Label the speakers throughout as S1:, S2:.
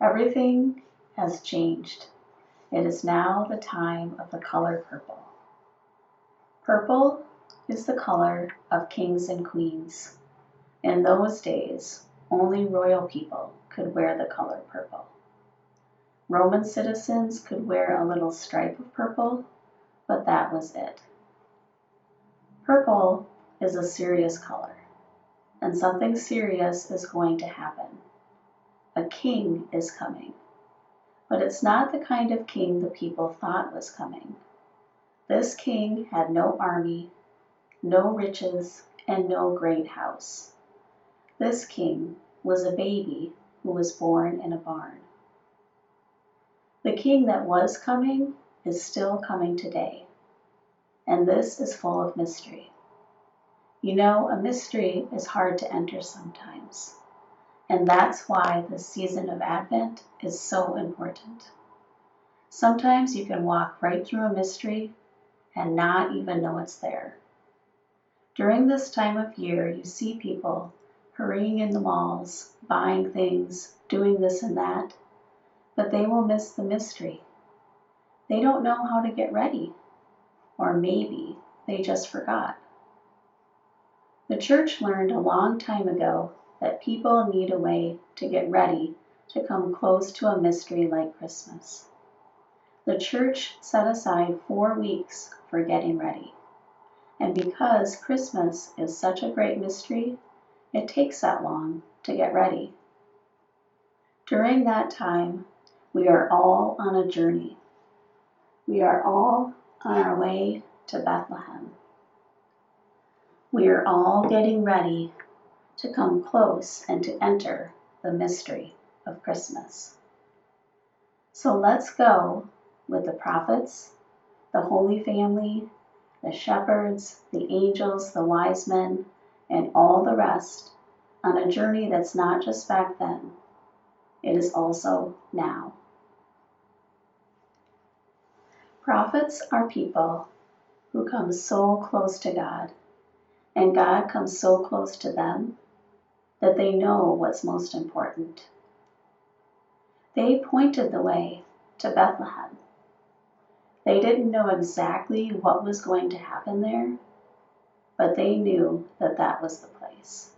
S1: Everything has changed. It is now the time of the color purple. Purple is the color of kings and queens. In those days, only royal people could wear the color purple. Roman citizens could wear a little stripe of purple, but that was it. Purple is a serious color, and something serious is going to happen. A king is coming, but it's not the kind of king the people thought was coming. This king had no army, no riches, and no great house. This king was a baby who was born in a barn. The king that was coming is still coming today, and this is full of mystery. You know, a mystery is hard to enter sometimes, and that's why the season of Advent is so important. Sometimes you can walk right through a mystery and not even know it's there. During this time of year, you see people hurrying in the malls, buying things, doing this and that, but they will miss the mystery. They don't know how to get ready, or maybe they just forgot. The church learned a long time ago that people need a way to get ready to come close to a mystery like Christmas. The church set aside 4 weeks for getting ready. And because Christmas is such a great mystery, it takes that long to get ready. During that time, we are all on a journey. We are all on our way to Bethlehem. We are all getting ready to come close and to enter the mystery of Christmas. So let's go with the prophets, the Holy Family, the shepherds, the angels, the wise men, and all the rest on a journey that's not just back then, it is also now. Prophets are people who come so close to God, and God comes so close to them that they know what's most important. They pointed the way to Bethlehem. They didn't know exactly what was going to happen there, but they knew that that was the place.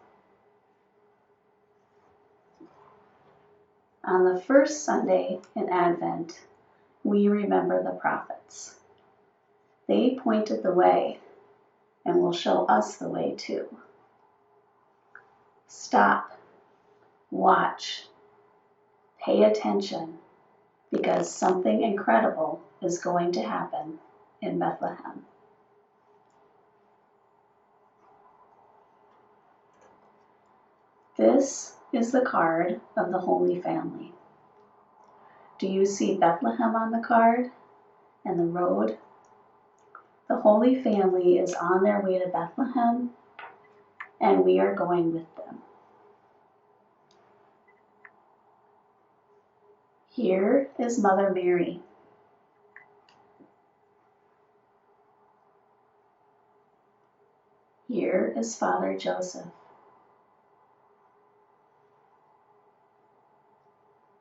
S1: On the first Sunday in Advent, we remember the prophets. They pointed the way and will show us the way too. Stop, watch, pay attention, because something incredible is going to happen in Bethlehem. This is the card of the Holy Family. Do you see Bethlehem on the card and the road? The Holy Family is on their way to Bethlehem, and we are going with them. Here is Mother Mary. Here is Father Joseph.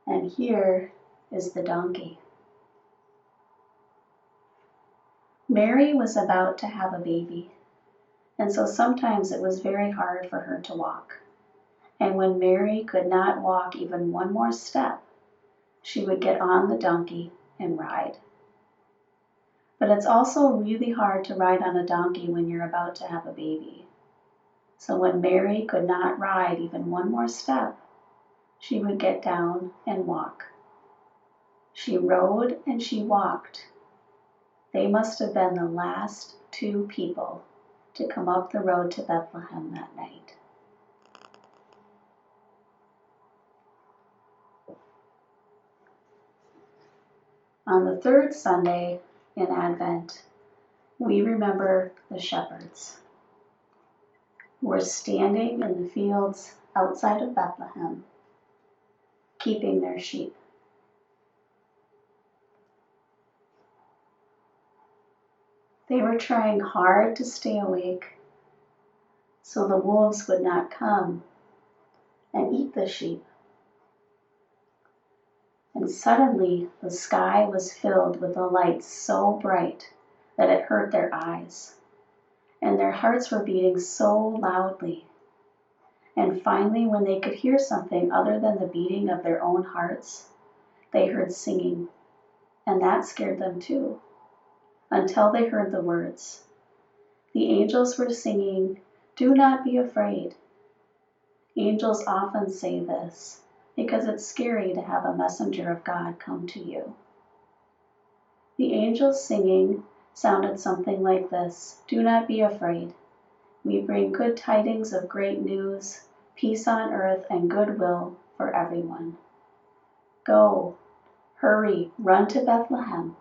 S1: And here is the donkey. Mary was about to have a baby, and so sometimes it was very hard for her to walk. And when Mary could not walk even one more step, she would get on the donkey and ride. But it's also really hard to ride on a donkey when you're about to have a baby. So when Mary could not ride even one more step, she would get down and walk. She rode and she walked. They must have been the last 2 people to come up the road to Bethlehem that night. On the 3rd Sunday in Advent, we remember the shepherds who were standing in the fields outside of Bethlehem, keeping their sheep. They were trying hard to stay awake so the wolves would not come and eat the sheep. And suddenly the sky was filled with a light so bright that it hurt their eyes, and their hearts were beating so loudly. And finally, when they could hear something other than the beating of their own hearts, they heard singing, and that scared them too, until they heard the words. The angels were singing, "Do not be afraid." Angels often say this because it's scary to have a messenger of God come to you. The angels singing sounded something like this: "Do not be afraid. We bring good tidings of great news, peace on earth and goodwill for everyone. Go, hurry, run to Bethlehem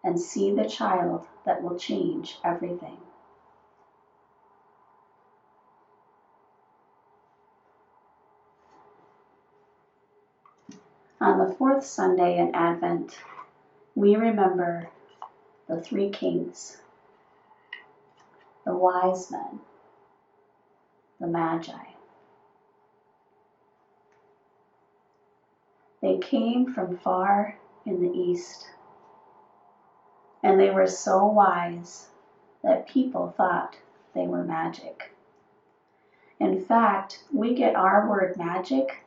S1: and see the child that will change everything." On the fourth Sunday in Advent, we remember the three kings, the wise men, the Magi. They came from far in the east, and they were so wise that people thought they were magic. In fact, we get our word magic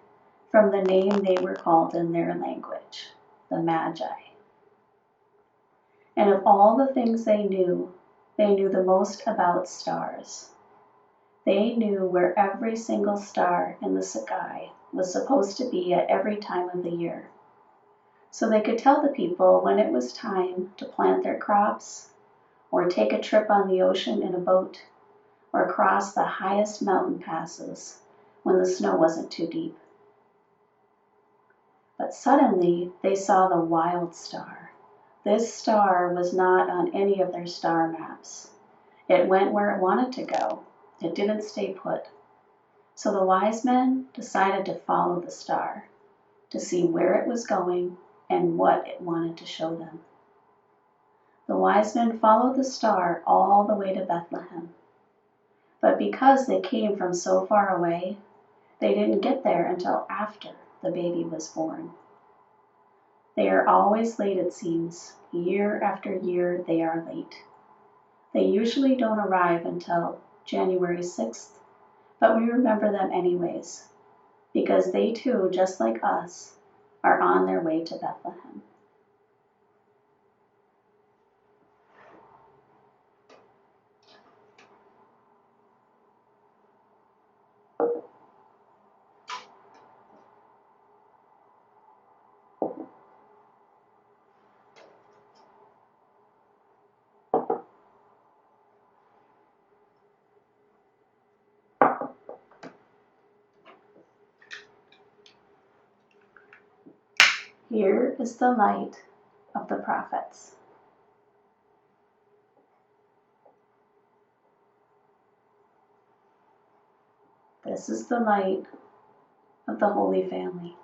S1: from the name they were called in their language, the Magi. And of all the things they knew the most about stars. They knew where every single star in the sky was supposed to be at every time of the year. So they could tell the people when it was time to plant their crops, or take a trip on the ocean in a boat, or cross the highest mountain passes when the snow wasn't too deep. But suddenly they saw the wild star. This star was not on any of their star maps. It went where it wanted to go. It didn't stay put. So the wise men decided to follow the star, to see where it was going and what it wanted to show them. The wise men followed the star all the way to Bethlehem. But because they came from so far away, they didn't get there until after the baby was born. They are always late, it seems. Year after year, they are late. They usually don't arrive until January 6th, but we remember them anyways, because they too, just like us, are on their way to Bethlehem. Here is the light of the prophets. This is the light of the Holy Family.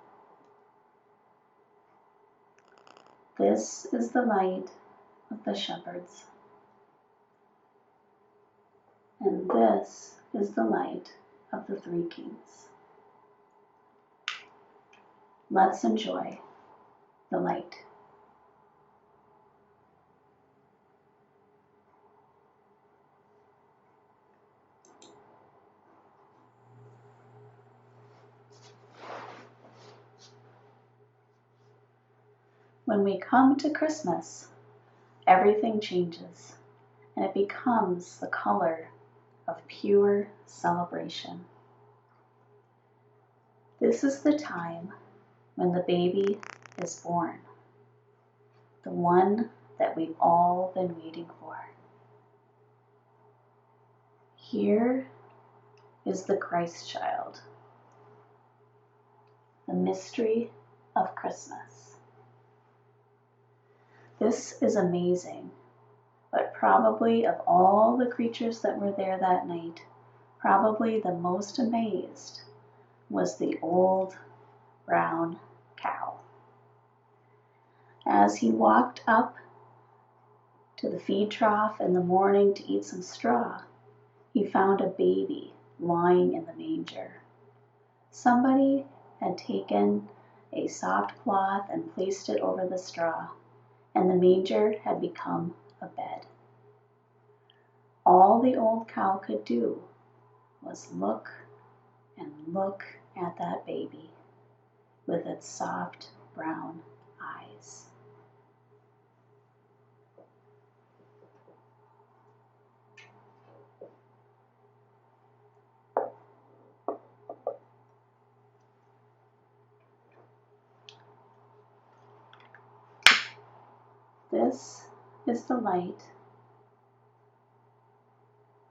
S1: This is the light of the shepherds. And this is the light of the three kings. Let's enjoy the light. When we come to Christmas, everything changes, and it becomes the color of pure celebration. This is the time when the baby is born, the one that we've all been waiting for. Here is the Christ child, the mystery of Christmas. This is amazing, but probably of all the creatures that were there that night, probably the most amazed was the old brown cow. As he walked up to the feed trough in the morning to eat some straw, he found a baby lying in the manger. Somebody had taken a soft cloth and placed it over the straw, and the manger had become a bed. All the old cow could do was look and look at that baby with its soft brown eyes. This is the light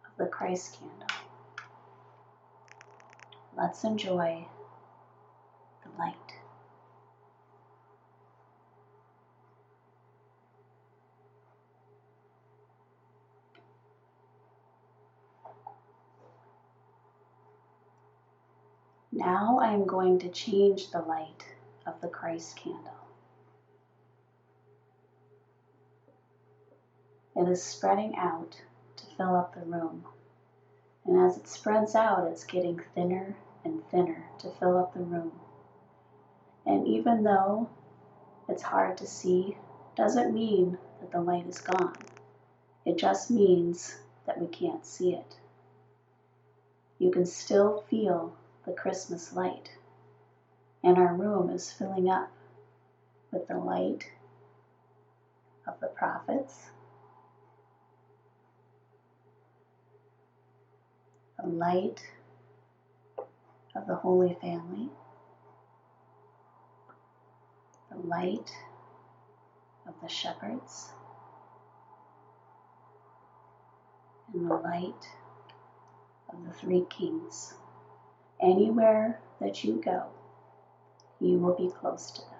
S1: of the Christ candle. Let's enjoy the light. Now I am going to change the light of the Christ candle. It is spreading out to fill up the room. And as it spreads out, it's getting thinner and thinner to fill up the room. And even though it's hard to see, doesn't mean that the light is gone. It just means that we can't see it. You can still feel the Christmas light. And our room is filling up with the light of the prophets, the light of the Holy Family, the light of the shepherds, and the light of the three kings. Anywhere that you go, you will be close to them.